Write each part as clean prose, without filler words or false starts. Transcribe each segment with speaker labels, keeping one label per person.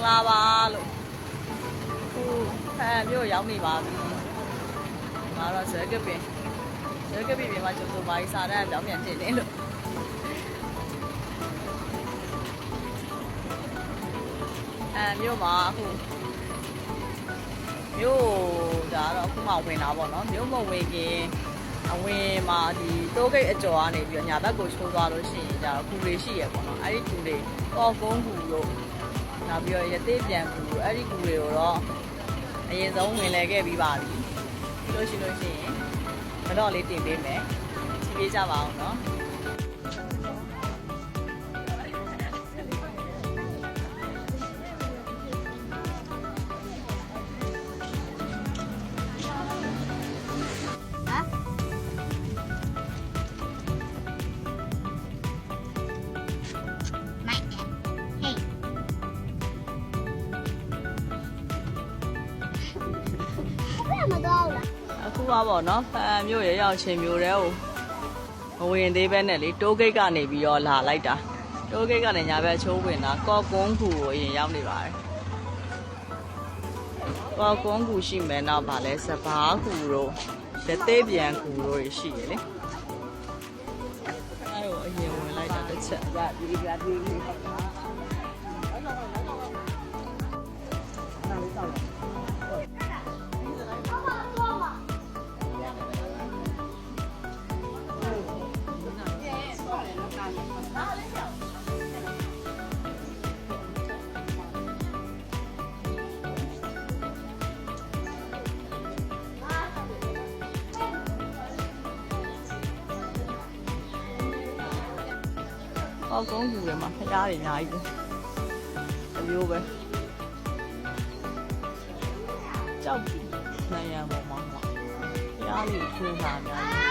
Speaker 1: လာပါလို့ခုဖန်မျိုးရောက်နေပါပြီငါတော့ဇက်ကပင်ပြင်မှာကျုံမာကြီးစာတန်းပြောင်းပြန်တင်နေလို့မျိုးမှာအခုမျိုးဒါတော့အခုမှဝင်တာပေါ့နော်မျိုးမဝင်ခင်အဝင်မှာဒီတိုးဂိတ်အကျော်ကနေပြီးတော့ညာဘက်ကိုချိုးသွားလို့ရှိရင်ဒါတော့ကူလေးရှိရပေါ့နော်အဲ့ဒီကူလေးကော်ကုန်းကူလို့နောက်ပြီးတော့ရသေးပြန်ကူလို့အဲ့ဒီကူတွေကိုတော့အရင်ဆုံးဝင်လဲခဲ့ပြီးပါပြီပြီးလို့ရှိရင်မတော့လေးတင်ပေးမယ်ကြည့်ပေးကြပါအောင်နော်အခုပါပေါ့နော်ဖန်မျိုးရရောက်ချင်းမျိုးတဲ့ဟိုမဝင်သေးပဲနဲ့လေတိုးဂိတ်ကနေပြီးတော့လာလိုက်တာတိုးဂိတ်ကနေညာဘက်ချိုးဝင်တာကော့ကွန်းကူကိုအရင်ရောက်နေပါတယ်ကော့ကွန်းကူရှိမယ်နောက်ဗာလဲစဘာကူတို့ရသေးပြန်ကူတို့ရှိရလေအဲ့တော့အရင်ဝင်လိုက်တာတစ်ချက်ကောက်ကုန်းကူတွေမှာဖျားတွေအများကြီးပဲအမျိုးပဲကြောက်ပြီနိုင်ရပေါ်မှာဖျားတွေထွေးတာအများကြီး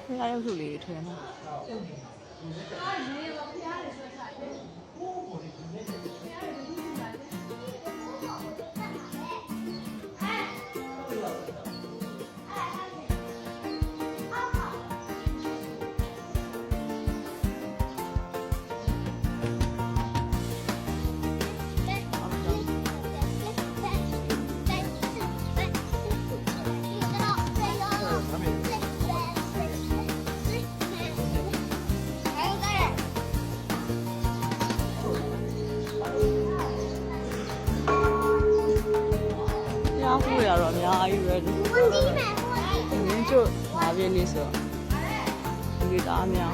Speaker 1: ဖျားရုပ်စုလေးထွေးမှာခုရတော့အများကြီးပဲဒီကျုပ်ငါပြင်းနေဆိုဒီတားများ